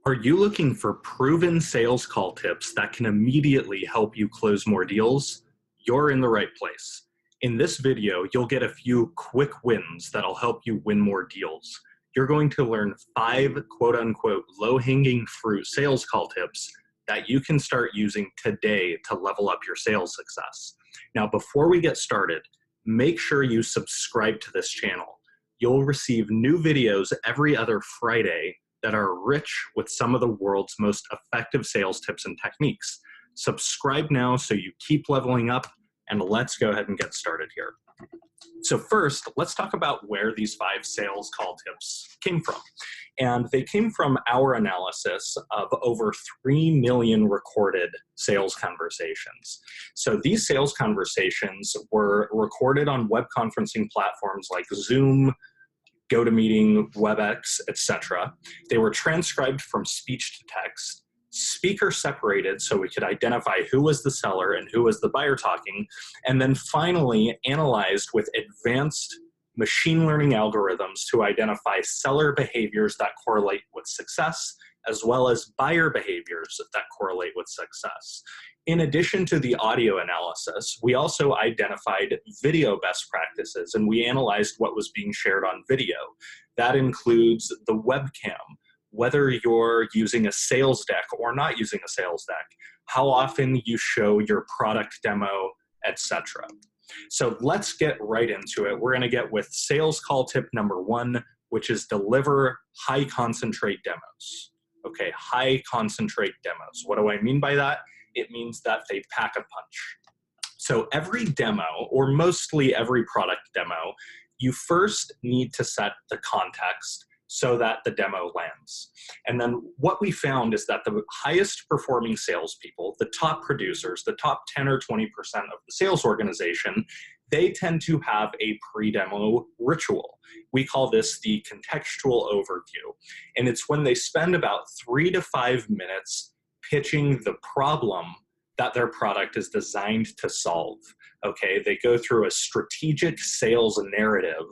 Are you looking for proven sales call tips that can immediately help you close more deals? You're in the right place. In this video, you'll get a few quick wins that'll help you win more deals. You're going to learn 5 quote-unquote low-hanging fruit sales call tips that you can start using today to level up your sales success. Now, before we get started, make sure you subscribe to this channel. You'll receive new videos every other Friday that are rich with some of the world's most effective sales tips and techniques. Subscribe now so you keep leveling up, and let's go ahead and get started here. So first, let's talk about where these 5 sales call tips came from. And they came from our analysis of over 3 million recorded sales conversations. So these sales conversations were recorded on web conferencing platforms like Zoom, GoToMeeting, WebEx, etc. They were transcribed from speech to text, speaker separated so we could identify who was the seller and who was the buyer talking, and then finally analyzed with advanced machine learning algorithms to identify seller behaviors that correlate with success, as well as buyer behaviors that correlate with success. In addition to the audio analysis, we also identified video best practices, and we analyzed what was being shared on video. That includes the webcam, whether you're using a sales deck or not using a sales deck, how often you show your product demo, etc. So let's get right into it. We're going to get with sales call tip number 1, which is deliver high concentrate demos. Okay, high concentrate demos. What do I mean by that? It means that they pack a punch. So every demo, or mostly every product demo, you first need to set the context so that the demo lands. And then what we found is that the highest performing salespeople, the top producers, the top 10 or 20% of the sales organization, they tend to have a pre-demo ritual. We call this the contextual overview. And it's when they spend about 3 to 5 minutes pitching the problem that their product is designed to solve. Okay, they go through a strategic sales narrative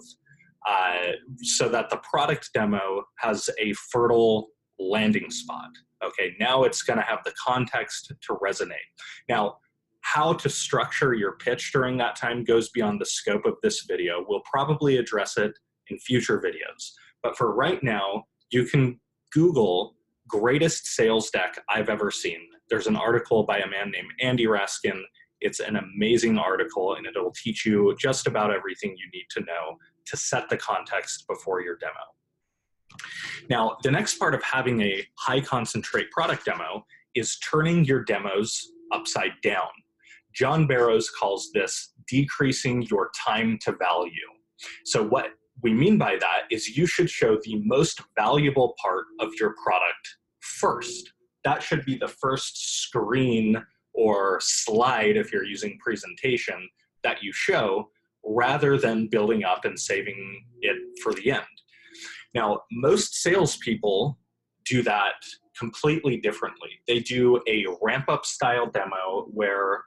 so that the product demo has a fertile landing spot. Okay, now it's going to have the context to resonate. Now, how to structure your pitch during that time goes beyond the scope of this video. We'll probably address it in future videos. But for right now, you can Google greatest sales deck I've ever seen. There's an article by a man named Andy Raskin. It's an amazing article, and it'll teach you just about everything you need to know to set the context before your demo. Now, the next part of having a high concentrate product demo is turning your demos upside down. John Barrows calls this decreasing your time to value. So what we mean by that is you should show the most valuable part of your product first. That should be the first screen or slide if you're using presentation that you show, rather than building up and saving it for the end. Now, most salespeople do that completely differently. They do a ramp-up style demo where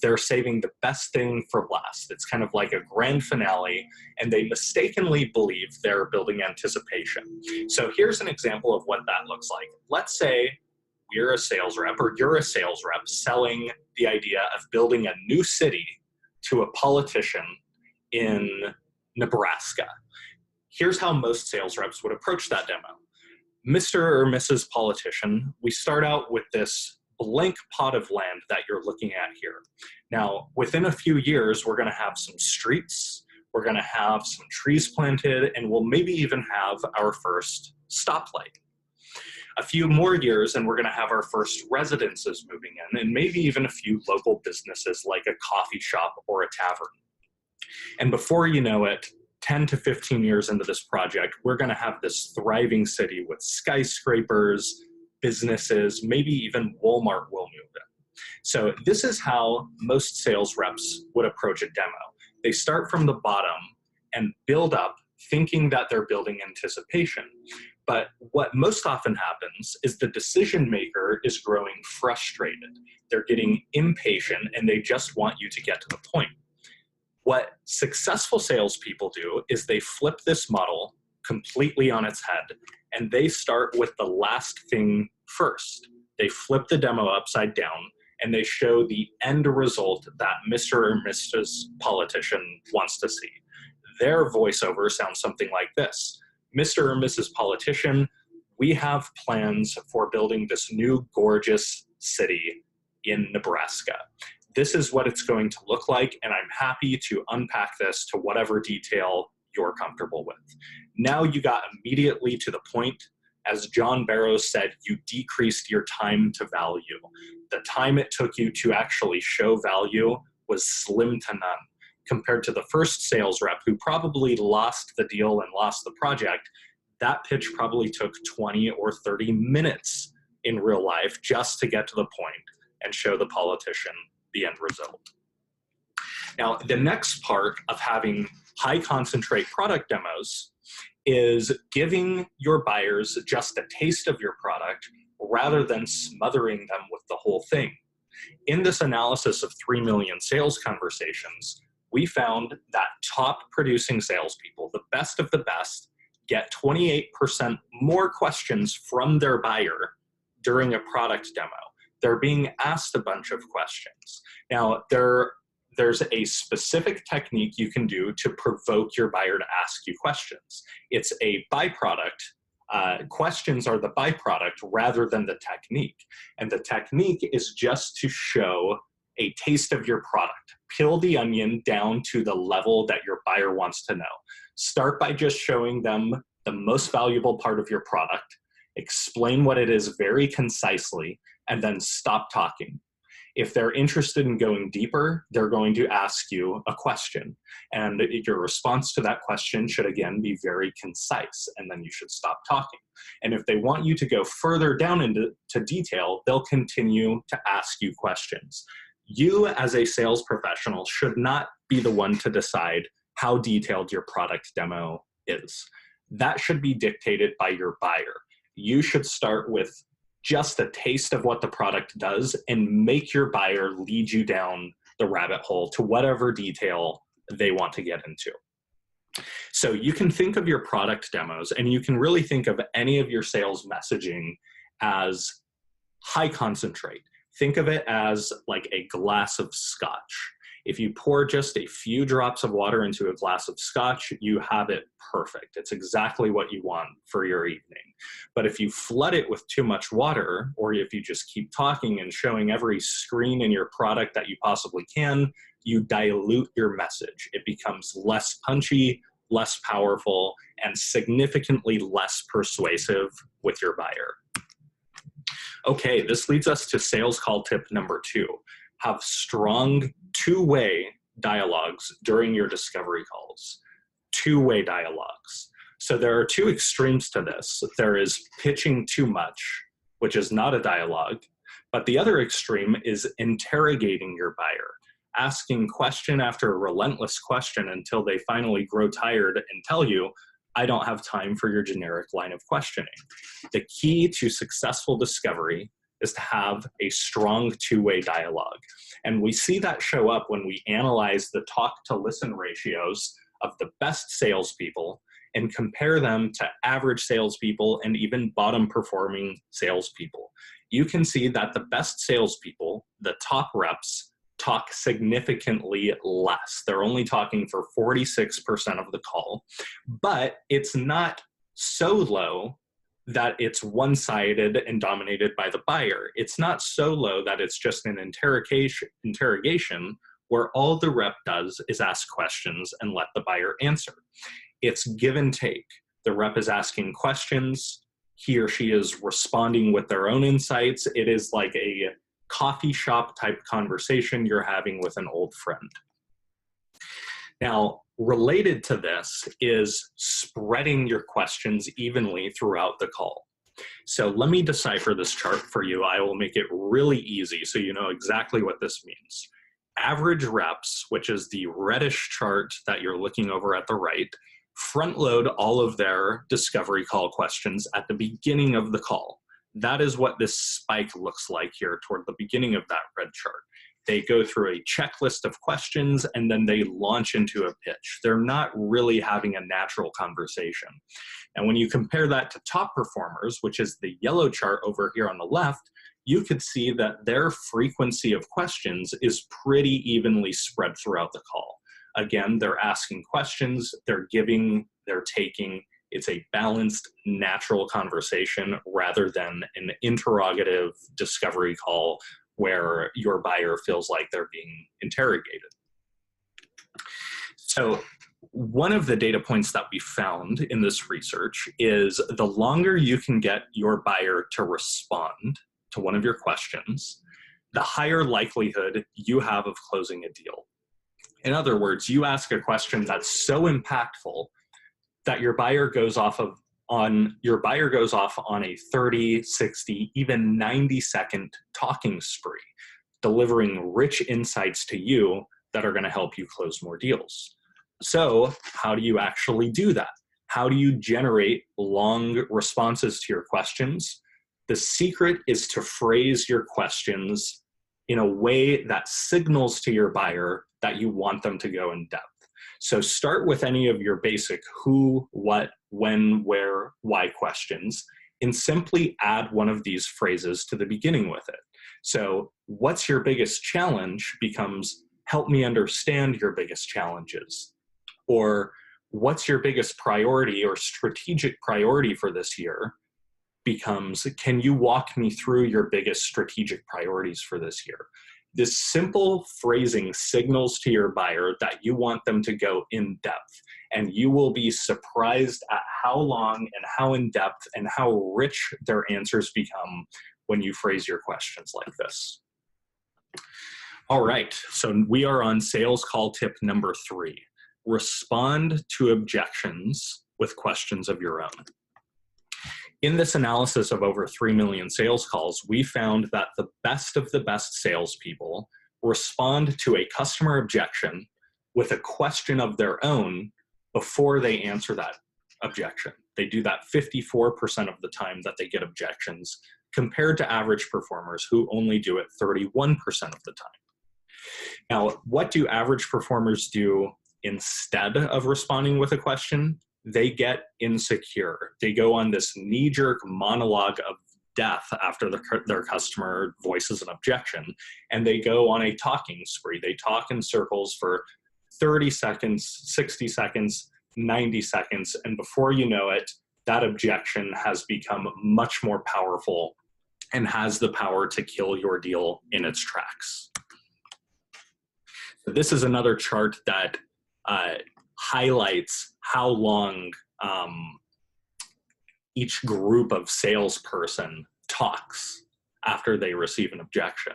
they're saving the best thing for last. It's kind of like a grand finale, and they mistakenly believe they're building anticipation. So here's an example of what that looks like. Let's say we're a sales rep, or you're a sales rep selling the idea of building a new city to a politician in Nebraska. Here's how most sales reps would approach that demo. Mr. or Mrs. Politician, we start out with this blank pot of land that you're looking at here. Now, within a few years, we're going to have some streets, we're going to have some trees planted, and we'll maybe even have our first stoplight. A few more years, and we're going to have our first residences moving in, and maybe even a few local businesses like a coffee shop or a tavern. And before you know it, 10 to 15 years into this project, we're going to have this thriving city with skyscrapers, businesses, maybe even Walmart will move in. So this is how most sales reps would approach a demo. They start from the bottom and build up, thinking that they're building anticipation. But what most often happens is the decision maker is growing frustrated. They're getting impatient, and they just want you to get to the point. What successful salespeople do is they flip this model completely on its head, and they start with the last thing first. They flip the demo upside down, and they show the end result that Mr. or Mrs. Politician wants to see. Their voiceover sounds something like this. Mr. or Mrs. Politician, we have plans for building this new gorgeous city in Nebraska. This is what it's going to look like, and I'm happy to unpack this to whatever detail you're comfortable with. Now you got immediately to the point. As John Barrows said, you decreased your time to value. The time it took you to actually show value was slim to none. Compared to the first sales rep who probably lost the deal and lost the project, that pitch probably took 20 or 30 minutes in real life just to get to the point and show the politician the end result. Now, the next part of having high concentrate product demos is giving your buyers just a taste of your product rather than smothering them with the whole thing. In this analysis of 3 million sales conversations, we found that top producing salespeople, the best of the best, get 28% more questions from their buyer during a product demo. They're being asked a bunch of questions. Now, there's a specific technique you can do to provoke your buyer to ask you questions. It's a byproduct. Questions are the byproduct rather than the technique. And the technique is just to show a taste of your product. Peel the onion down to the level that your buyer wants to know. Start by just showing them the most valuable part of your product, explain what it is very concisely, and then stop talking. If they're interested in going deeper, they're going to ask you a question. And your response to that question should again be very concise, and then you should stop talking. And if they want you to go further down into detail, they'll continue to ask you questions. You as a sales professional should not be the one to decide how detailed your product demo is. That should be dictated by your buyer. You should start with just a taste of what the product does and make your buyer lead you down the rabbit hole to whatever detail they want to get into. So you can think of your product demos, and you can really think of any of your sales messaging as high concentrate. Think of it as like a glass of scotch. If you pour just a few drops of water into a glass of scotch, you have it perfect. It's exactly what you want for your evening. But if you flood it with too much water, or if you just keep talking and showing every screen in your product that you possibly can, you dilute your message. It becomes less punchy, less powerful, and significantly less persuasive with your buyer. Okay, this leads us to sales call tip number 2. Have strong two-way dialogues during your discovery calls. Two-way dialogues. So there are two extremes to this. There is pitching too much, which is not a dialogue, but the other extreme is interrogating your buyer, asking question after relentless question until they finally grow tired and tell you, I don't have time for your generic line of questioning. The key to successful discovery is to have a strong two-way dialogue. And we see that show up when we analyze the talk-to-listen ratios of the best salespeople and compare them to average salespeople and even bottom-performing salespeople. You can see that the best salespeople, the top reps, talk significantly less. They're only talking for 46% of the call, but it's not so low that it's one-sided and dominated by the buyer. It's not so low that it's just an interrogation where all the rep does is ask questions and let the buyer answer. It's give and take. The rep is asking questions. He or she is responding with their own insights. It is like a coffee shop type conversation you're having with an old friend. Now, related to this is spreading your questions evenly throughout the call. So let me decipher this chart for you. I will make it really easy so you know exactly what this means. Average reps, which is the reddish chart that you're looking over at the right, front load all of their discovery call questions at the beginning of the call. That is what this spike looks like here toward the beginning of that red chart. They go through a checklist of questions and then they launch into a pitch. They're not really having a natural conversation. And when you compare that to top performers, which is the yellow chart over here on the left, you could see that their frequency of questions is pretty evenly spread throughout the call. Again, they're asking questions, they're giving, they're taking. It's a balanced, natural conversation rather than an interrogative discovery call where your buyer feels like they're being interrogated. So one of the data points that we found in this research is the longer you can get your buyer to respond to one of your questions, the higher likelihood you have of closing a deal. In other words, you ask a question that's so impactful that your buyer goes off on a 30, 60, even 90-second talking spree, delivering rich insights to you that are going to help you close more deals. So how do you actually do that? How do you generate long responses to your questions? The secret is to phrase your questions in a way that signals to your buyer that you want them to go in depth. So start with any of your basic who, what, when, where, why questions, and simply add one of these phrases to the beginning with it. So what's your biggest challenge becomes, help me understand your biggest challenges. Or what's your biggest priority or strategic priority for this year becomes, can you walk me through your biggest strategic priorities for this year? This simple phrasing signals to your buyer that you want them to go in depth, and you will be surprised at how long and how in depth and how rich their answers become when you phrase your questions like this. All right, so we are on sales call tip number 3. Respond to objections with questions of your own. In this analysis of over 3 million sales calls, we found that the best of the best salespeople respond to a customer objection with a question of their own before they answer that objection. They do that 54% of the time that they get objections, compared to average performers who only do it 31% of the time. Now, what do average performers do instead of responding with a question? They get insecure. They go on this knee-jerk monologue of death after their customer voices an objection, and they go on a talking spree. They talk in circles for 30 seconds, 60 seconds, 90 seconds, and before you know it, that objection has become much more powerful and has the power to kill your deal in its tracks. This is another chart that highlights how long each group of salesperson talks after they receive an objection.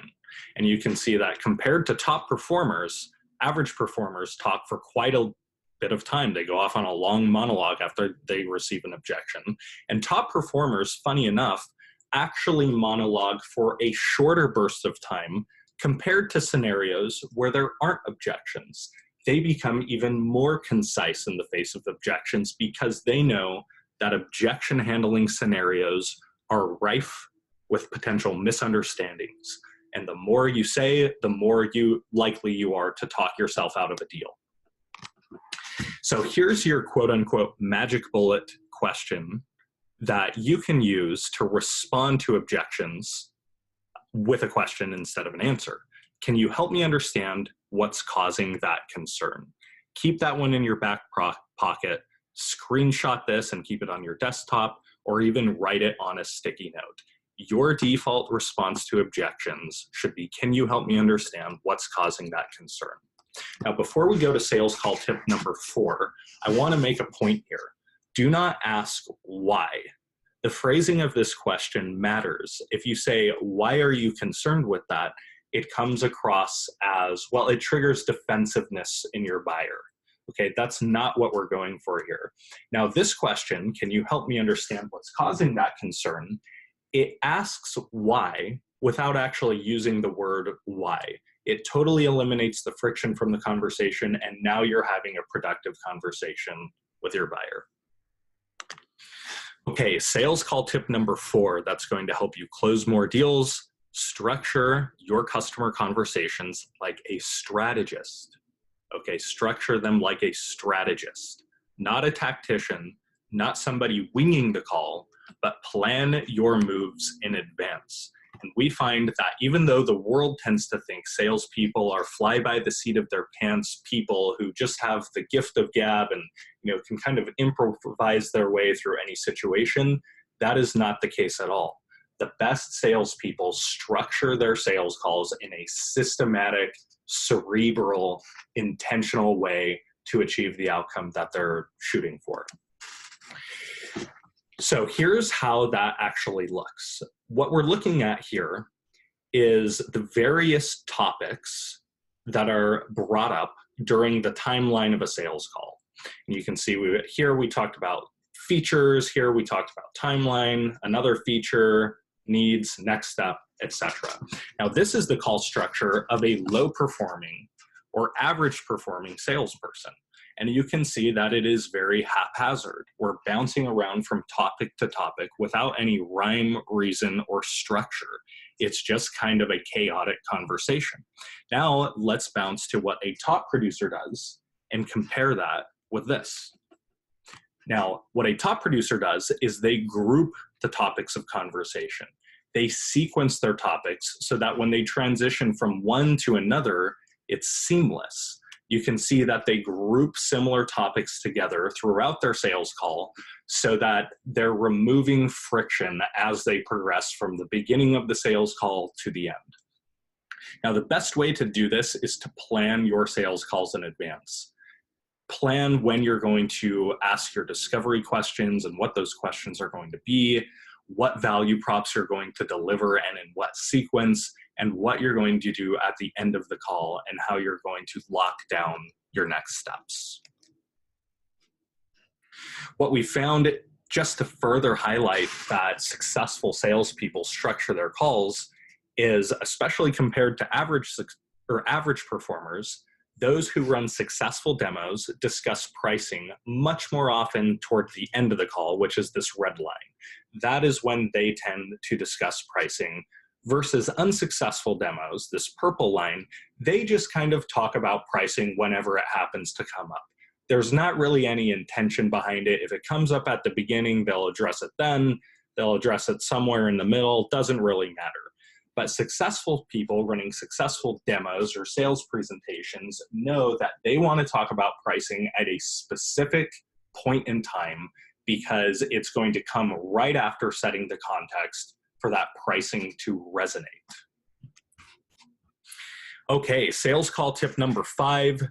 And you can see that compared to top performers, average performers talk for quite a bit of time. They go off on a long monologue after they receive an objection. And top performers, funny enough, actually monologue for a shorter burst of time compared to scenarios where there aren't objections. They become even more concise in the face of objections because they know that objection handling scenarios are rife with potential misunderstandings. And the more you say, the more likely you are to talk yourself out of a deal. So here's your quote unquote magic bullet question that you can use to respond to objections with a question instead of an answer. Can you help me understand what's causing that concern? Keep that one in your back pocket, screenshot this and keep it on your desktop, or even write it on a sticky note. Your default response to objections should be, can you help me understand what's causing that concern? Now, before we go to sales call tip number 4, I want to make a point here. Do not ask why. The phrasing of this question matters. If you say, why are you concerned with that? It comes across as, well, it triggers defensiveness in your buyer. Okay, that's not what we're going for here. Now, this question, can you help me understand what's causing that concern? It asks why without actually using the word why. It totally eliminates the friction from the conversation, and now you're having a productive conversation with your buyer. Okay, sales call tip number 4, that's going to help you close more deals, Structure your customer conversations like a strategist. Okay, structure them like a strategist, not a tactician, not somebody winging the call, but plan your moves in advance. And we find that even though the world tends to think salespeople are fly by the seat of their pants people who just have the gift of gab and can kind of improvise their way through any situation, that is not the case at all. The best salespeople structure their sales calls in a systematic, cerebral, intentional way to achieve the outcome that they're shooting for. So here's how that actually looks. What we're looking at here is the various topics that are brought up during the timeline of a sales call. And you can see here we talked about features, here we talked about timeline, another feature, needs, next step, etc. Now this is the call structure of a low performing or average performing salesperson. And you can see that it is very haphazard. We're bouncing around from topic to topic without any rhyme, reason, or structure. It's just kind of a chaotic conversation. Now let's bounce to what a top producer does and compare that with this. Now, what a top producer does is they group the topics of conversation. They sequence their topics so that when they transition from one to another, it's seamless. You can see that they group similar topics together throughout their sales call so that they're removing friction as they progress from the beginning of the sales call to the end. Now, the best way to do this is to plan your sales calls in advance. Plan when you're going to ask your discovery questions and what those questions are going to be, what value props you're going to deliver and in what sequence, and what you're going to do at the end of the call and how you're going to lock down your next steps. What we found, just to further highlight that successful salespeople structure their calls, is especially compared to average performers, those who run successful demos discuss pricing much more often toward the end of the call, which is this red line. That is when they tend to discuss pricing, versus unsuccessful demos, this purple line, they just kind of talk about pricing whenever it happens to come up. There's not really any intention behind it. If it comes up at the beginning, they'll address it then, they'll address it somewhere in the middle, doesn't really matter. But successful people running successful demos or sales presentations know that they want to talk about pricing at a specific point in time because it's going to come right after setting the context for that pricing to resonate. Okay, sales call tip number 5.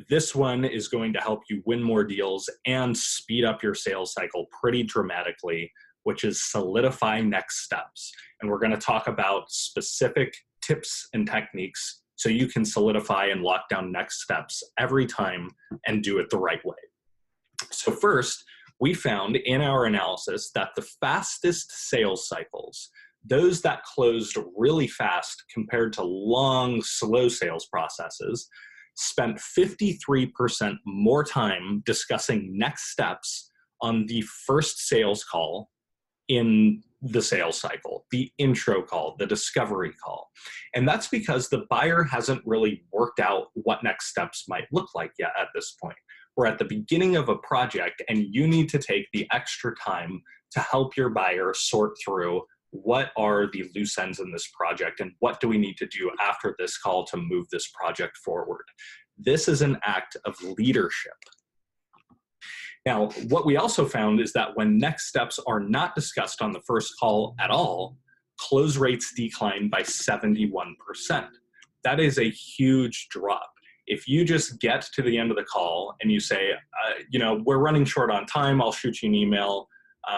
This one is going to help you win more deals and speed up your sales cycle pretty dramatically, which is solidify next steps. And we're going to talk about specific tips and techniques so you can solidify and lock down next steps every time and do it the right way. So first, we found in our analysis that the fastest sales cycles, those that closed really fast compared to long, slow sales processes, spent 53% more time discussing next steps on the first sales call in the sales cycle, the intro call, the discovery call. And that's because the buyer hasn't really worked out what next steps might look like yet at this point. We're at the beginning of a project and you need to take the extra time to help your buyer sort through what are the loose ends in this project and what do we need to do after this call to move this project forward. This is an act of leadership. Now, what we also found is that when next steps are not discussed on the first call at all, close rates decline by 71%. That is a huge drop. If you just get to the end of the call and you say, we're running short on time, I'll shoot you an email,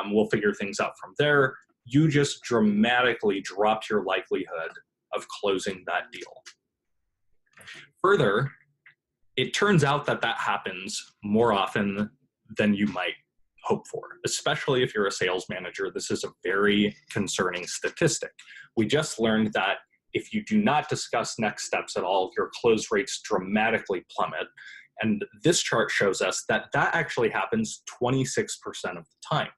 we'll figure things out from there, you just dramatically dropped your likelihood of closing that deal. Further, it turns out that that happens more often than you might hope for, especially if you're a sales manager. This is a very concerning statistic. We just learned that if you do not discuss next steps at all, your close rates dramatically plummet. And this chart shows us that that actually happens 26% of the time.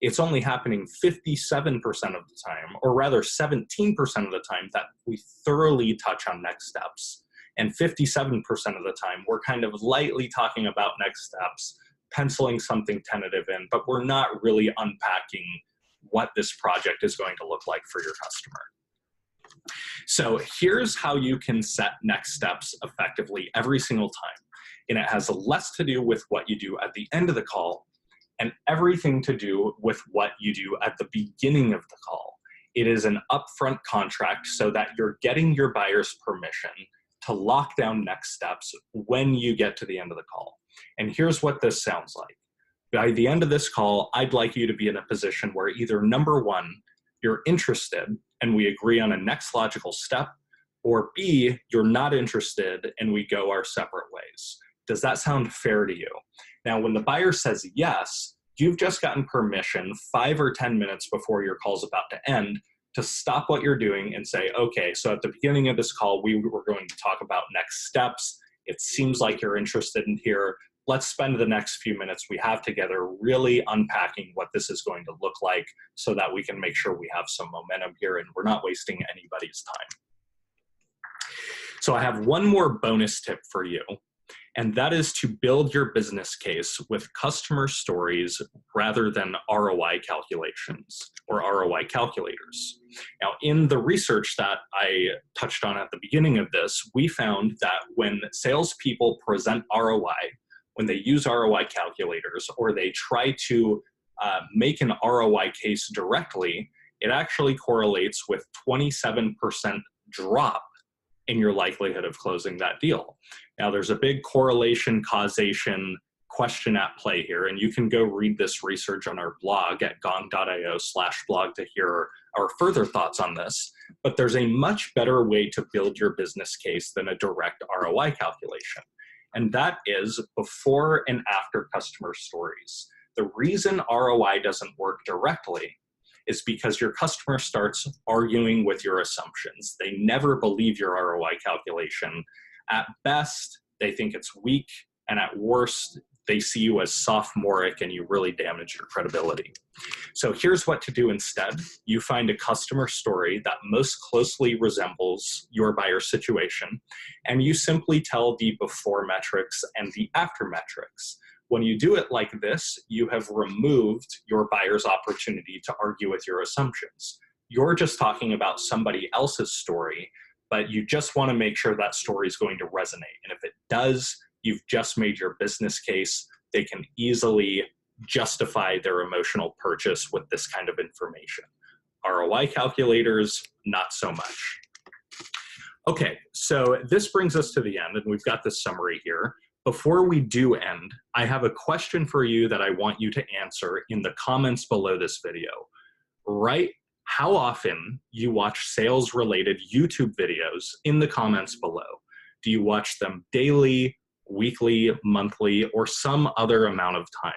it's only happening 57% of the time, or rather 17% of the time, that we thoroughly touch on next steps. And 57% of the time, we're kind of lightly talking about next steps, penciling something tentative in, but we're not really unpacking what this project is going to look like for your customer. So here's how you can set next steps effectively every single time. And it has less to do with what you do at the end of the call and everything to do with what you do at the beginning of the call. It is an upfront contract so that you're getting your buyer's permission to lock down next steps when you get to the end of the call. And here's what this sounds like. By the end of this call, I'd like you to be in a position where either number one, you're interested and we agree on a next logical step, or B, you're not interested and we go our separate ways. Does that sound fair to you? Now, when the buyer says yes, you've just gotten permission 5 or 10 minutes before your call's about to end to stop what you're doing and say, okay, so at the beginning of this call, we were going to talk about next steps. It seems like you're interested in here. Let's spend the next few minutes we have together really unpacking what this is going to look like so that we can make sure we have some momentum here and we're not wasting anybody's time. So I have one more bonus tip for you, and that is to build your business case with customer stories rather than ROI calculations or ROI calculators. Now, in the research that I touched on at the beginning of this, we found that when salespeople present ROI, when they use ROI calculators or they try to make an ROI case directly, it actually correlates with 27% drop in your likelihood of closing that deal. Now, there's a big correlation causation question at play here, and you can go read this research on our blog at Gong.io/blog to hear our further thoughts on this. But there's a much better way to build your business case than a direct ROI calculation, and that is before and after customer stories. The reason ROI doesn't work directly is because your customer starts arguing with your assumptions. They never believe your ROI calculation. At best, they think it's weak, and at worst, they see you as sophomoric and you really damage your credibility. So here's what to do instead. You find a customer story that most closely resembles your buyer's situation, and you simply tell the before metrics and the after metrics. When you do it like this, you have removed your buyer's opportunity to argue with your assumptions. You're just talking about somebody else's story, but you just want to make sure that story is going to resonate. And if it does, you've just made your business case. They can easily justify their emotional purchase with this kind of information. ROI calculators, not so much. Okay, so this brings us to the end, and we've got this summary here. Before we do end, I have a question for you that I want you to answer in the comments below this video. Write how often you watch sales-related YouTube videos in the comments below. Do you watch them daily, weekly, monthly, or some other amount of time?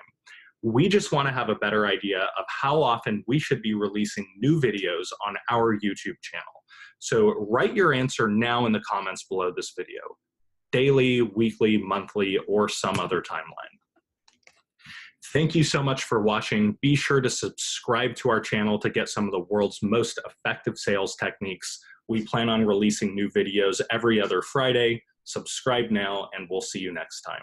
We just want to have a better idea of how often we should be releasing new videos on our YouTube channel. So write your answer now in the comments below this video. Daily, weekly, monthly, or some other timeline. Thank you so much for watching. Be sure to subscribe to our channel to get some of the world's most effective sales techniques. We plan on releasing new videos every other Friday. Subscribe now, and we'll see you next time.